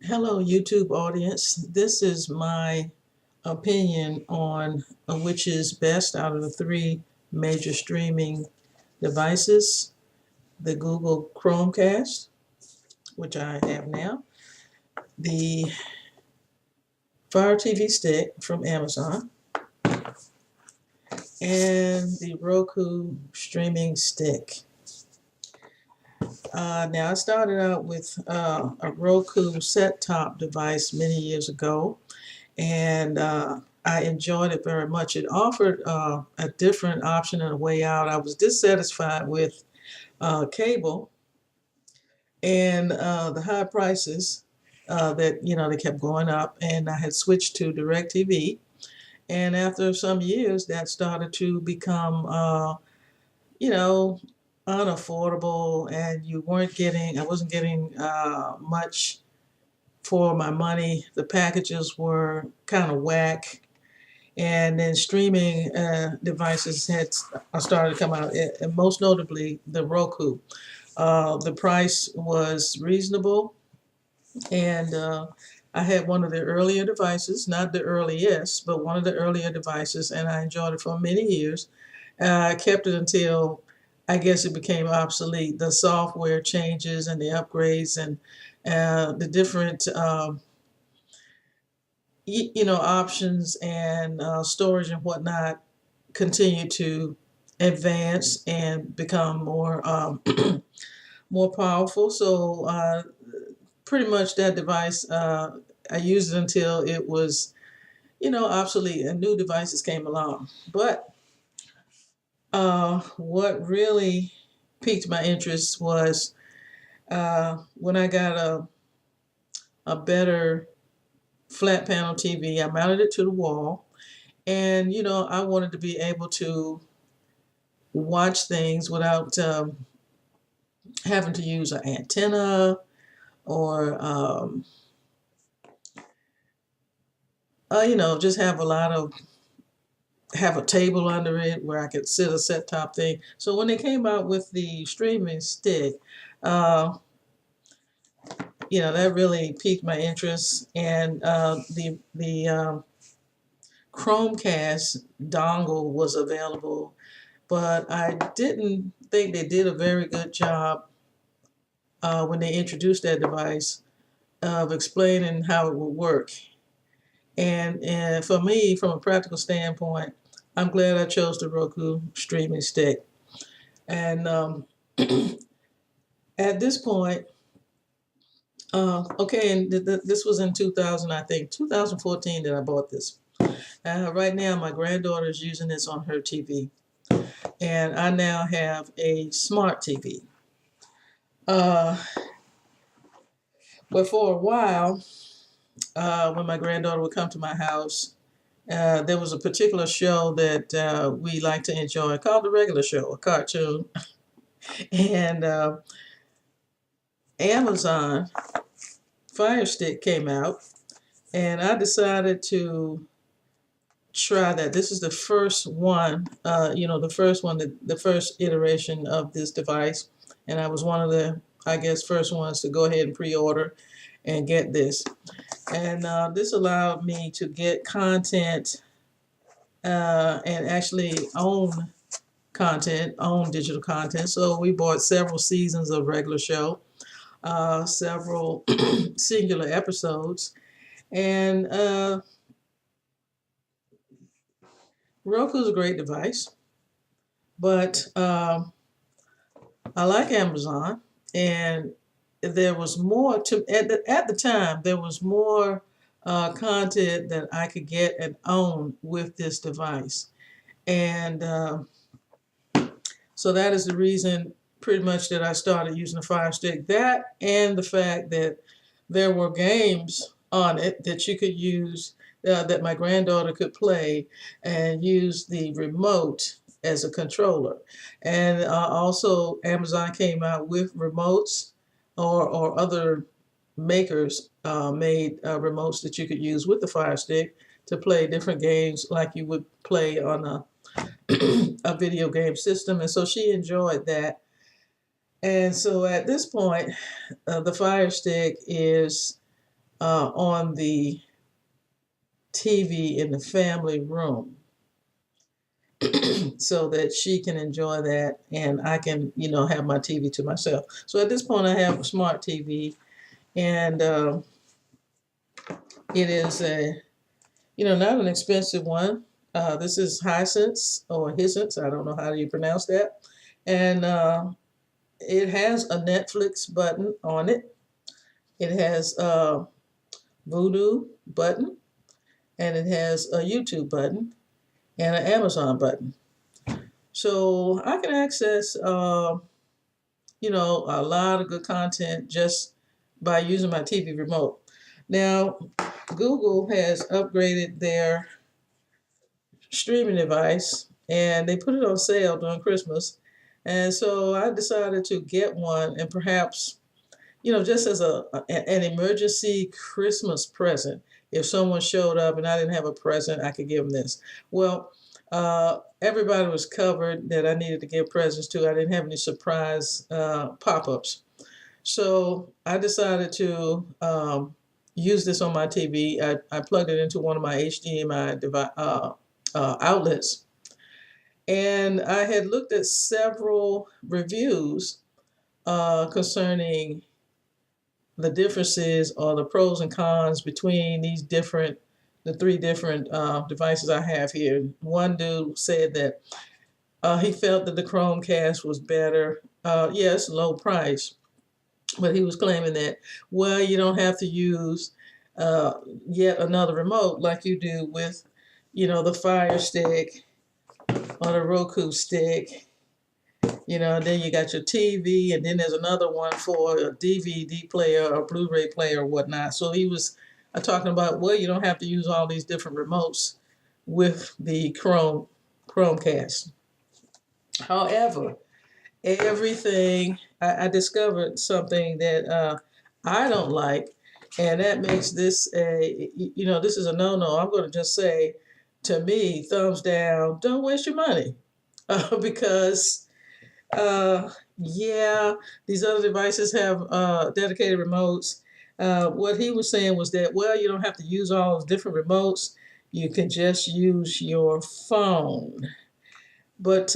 Hello, YouTube audience. This is my opinion on which is best out of the three major streaming devices: the Google Chromecast, which I have now, the Fire TV Stick from Amazon, and the Roku streaming stick. Now, I started out with a Roku set-top device many years ago, and I enjoyed it very much. It offered a different option and a way out. I was dissatisfied with cable and the high prices that they kept going up, and I had switched to DirecTV. And after some years, that started to become, you know, unaffordable, and I wasn't getting much for my money. The packages were kind of whack, and then streaming devices had started to come out, and most notably the Roku. The price was reasonable, and I had one of the earlier devices, not the earliest, but one of the earlier devices, and I enjoyed it for many years. I kept it until I guess it became obsolete. The software changes and the upgrades and the different options and storage and whatnot continue to advance and become more more powerful. So pretty much that device, I used it until it was obsolete and new devices came along. But what really piqued my interest was when I got a better flat panel TV. I mounted it to the wall, and I wanted to be able to watch things without having to use an antenna or just have a table under it where I could sit a set top thing. So when they came out with the streaming stick, that really piqued my interest. And the Chromecast dongle was available, but I didn't think they did a very good job when they introduced that device of explaining how it would work. And for me, from a practical standpoint, I'm glad I chose the Roku streaming stick. And at this point, okay, and this was in 2000, I think, 2014 that I bought this. Right now, my granddaughter is using this on her TV, and I now have a smart TV. But for a while, when my granddaughter would come to my house, there was a particular show that we like to enjoy called The Regular Show, a cartoon. And Amazon Fire Stick came out, and I decided to try that. This is the first one, the first iteration of this device. And I was one of the, I guess, first ones to go ahead and pre-order and get this. And this allowed me to get content and actually own digital content. So we bought several seasons of regular show, several singular episodes, and Roku's a great device, but I like Amazon, and there was more to at the time. There was more content that I could get and own with this device, and so that is the reason, pretty much, that I started using the Fire Stick. That and the fact that there were games on it that you could use, that my granddaughter could play and use the remote as a controller. And also, Amazon came out with remotes, or other makers made remotes that you could use with the Fire Stick to play different games like you would play on a video game system. And so she enjoyed that. And so at this point, the Fire Stick is on the TV in the family room so that she can enjoy that and I can, have my TV to myself. So at this point, I have a smart TV, and it is not an expensive one. This is Hisense or Hisense. I don't know how you pronounce that. And it has a Netflix button on it. It has a Vudu button, and it has a YouTube button and an Amazon button. So I can access, a lot of good content just by using my TV remote. Now, Google has upgraded their streaming device and they put it on sale during Christmas. And so I decided to get one and perhaps, just as an emergency Christmas present. If someone showed up and I didn't have a present, I could give them this. Well, everybody was covered that I needed to give presents to. I didn't have any surprise pop-ups. So I decided to use this on my TV. I plugged it into one of my HDMI outlets. And I had looked at several reviews concerning the differences or the pros and cons between the three different devices I have here. One dude said that he felt that the Chromecast was better. Yes, low price, but he was claiming that, well, you don't have to use yet another remote like you do with, the Fire Stick or the Roku stick. Then you got your TV, and then there's another one for a DVD player or Blu-ray player or whatnot. So he was talking about, well, you don't have to use all these different remotes with the Chromecast. However, I discovered something that I don't like, and that makes this this is a no-no. I'm going to just say, to me, thumbs down, don't waste your money. Because these other devices have dedicated remotes. What he was saying was that, well, you don't have to use all those different remotes. You can just use your phone. But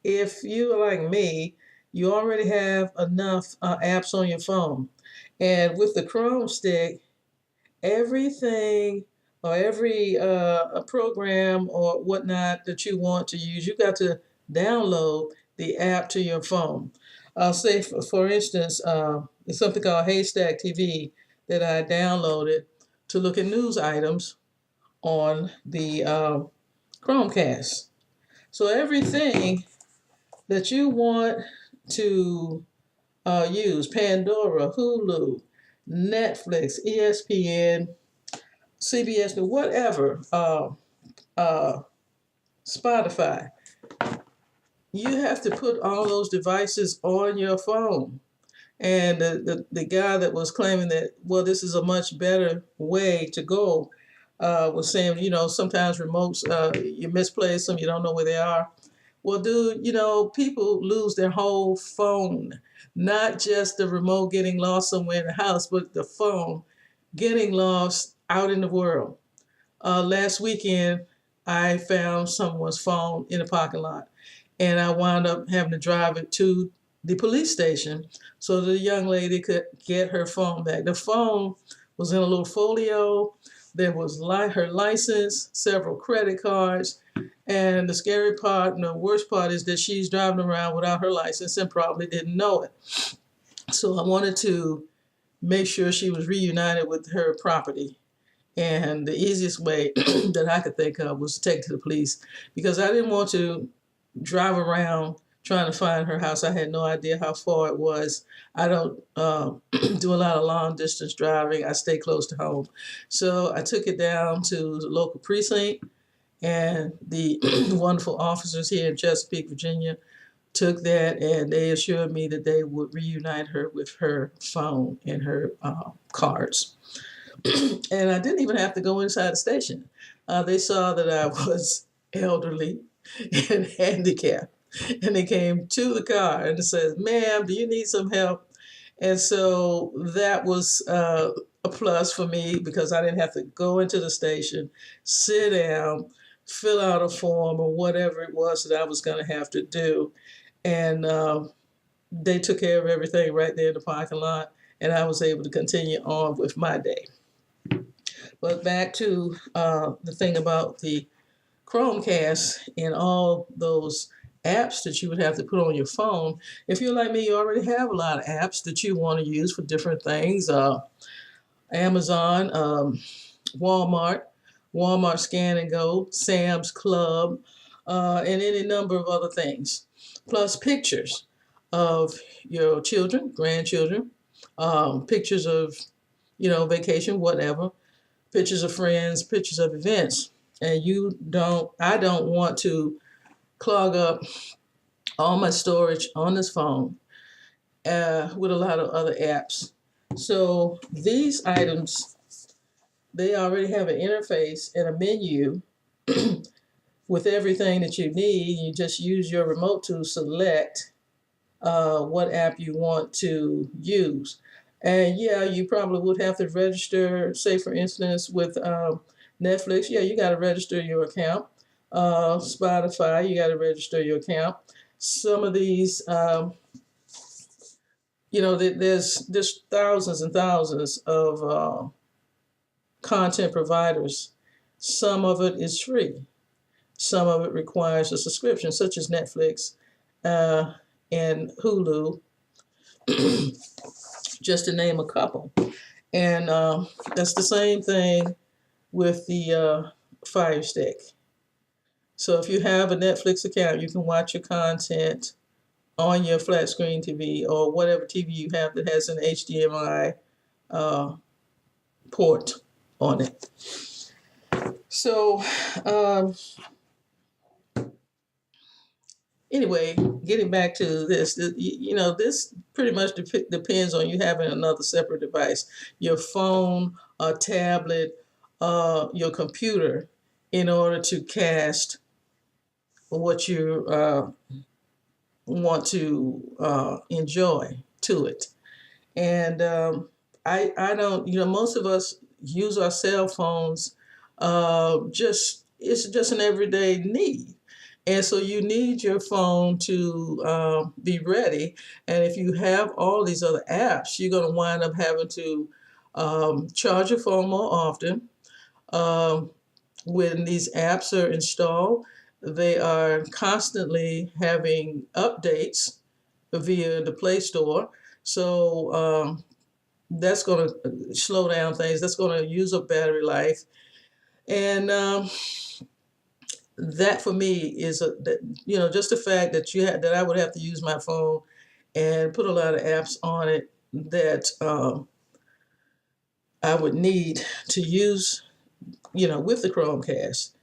if you are like me, you already have enough apps on your phone. And with the Chrome stick, everything or every program or whatnot that you want to use, you got to download the app to your phone. I'll say, for instance, there's something called Haystack TV that I downloaded to look at news items on the Chromecast. So everything that you want to use, Pandora, Hulu, Netflix, ESPN, CBS, whatever, Spotify, you have to put all those devices on your phone. And the guy that was claiming that, well, this is a much better way to go, was saying, sometimes remotes, you misplace them, you don't know where they are. Well, dude, people lose their whole phone, not just the remote getting lost somewhere in the house, but the phone getting lost out in the world. Last weekend, I found someone's phone in a parking lot, and I wound up having to drive it to the police station so the young lady could get her phone back. The phone was in a little folio. There was her license, several credit cards, and the scary part and the worst part is that she's driving around without her license and probably didn't know it. So I wanted to make sure she was reunited with her property. And the easiest way that I could think of was to take it to the police, because I didn't want to drive around trying to find her house. I had no idea how far it was. I don't do a lot of long distance driving. I stay close to home. So I took it down to the local precinct, and the wonderful officers here in Chesapeake, Virginia, took that, and they assured me that they would reunite her with her phone and her cards. And I didn't even have to go inside the station. They saw that I was elderly and handicapped, and they came to the car and said, "Ma'am, do you need some help?" And so that was a plus for me because I didn't have to go into the station, sit down, fill out a form or whatever it was that I was going to have to do. And they took care of everything right there in the parking lot. And I was able to continue on with my day. But back to the thing about the Chromecast and all those apps that you would have to put on your phone. If you're like me, you already have a lot of apps that you want to use for different things. Amazon, Walmart, Walmart Scan and Go, Sam's Club, and any number of other things. Plus pictures of your children, grandchildren, pictures of, vacation, whatever, pictures of friends, pictures of events. And I don't want to clog up all my storage on this phone with a lot of other apps. So these items, they already have an interface and a menu with everything that you need. You just use your remote to select what app you want to use. And yeah, you probably would have to register, say for instance, with Netflix. Yeah, you got to register your account. Spotify, you got to register your account. Some of these, there's thousands and thousands of content providers. Some of it is free. Some of it requires a subscription, such as Netflix and Hulu, just to name a couple. And that's the same thing with the Fire Stick. So if you have a Netflix account, you can watch your content on your flat screen TV or whatever TV you have that has an HDMI port on it. So anyway, getting back to this, this pretty much depends on you having another separate device, your phone, a tablet, your computer, in order to cast what you want to enjoy to it. And I don't, most of us use our cell phones it's just an everyday need. And so you need your phone to be ready. And if you have all these other apps, you're going to wind up having to charge your phone more often. When these apps are installed, they are constantly having updates via the Play Store. So that's going to slow down things. That's going to use up battery life. And that for me is just the fact that I would have to use my phone and put a lot of apps on it that I would need to use, with the Chromecast.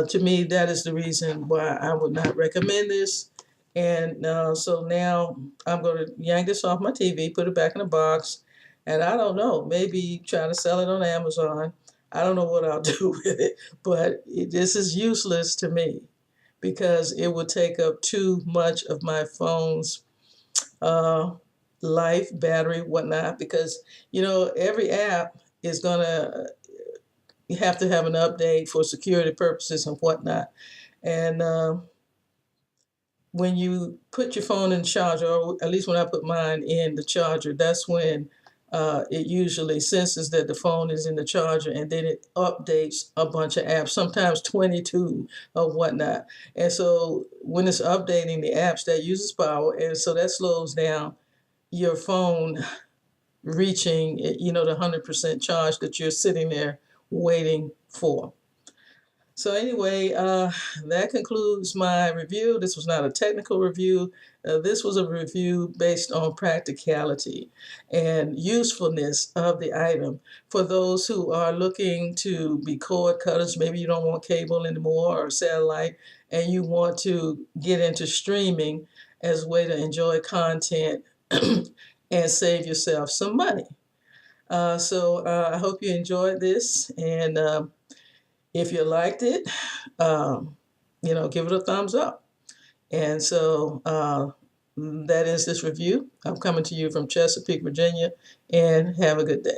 To me, that is the reason why I would not recommend this. And so now I'm going to yank this off my TV, put it back in a box, and I don't know, maybe try to sell it on Amazon. I don't know what I'll do with it, but this is useless to me because it would take up too much of my phone's life, battery, whatnot, because, every app is going to have to have an update for security purposes and whatnot. And when you put your phone in charger, or at least when I put mine in the charger, that's when it usually senses that the phone is in the charger, and then it updates a bunch of apps, sometimes 22 or whatnot. And so when it's updating the apps, that uses power, and so that slows down your phone reaching, the 100% charge that you're sitting there waiting for. So anyway, that concludes my review. This was not a technical review. This was a review based on practicality and usefulness of the item. For those who are looking to be cord cutters, maybe you don't want cable anymore or satellite, and you want to get into streaming as a way to enjoy content and save yourself some money. So I hope you enjoyed this, and if you liked it, give it a thumbs up. And so that is this review. I'm coming to you from Chesapeake, Virginia, and have a good day.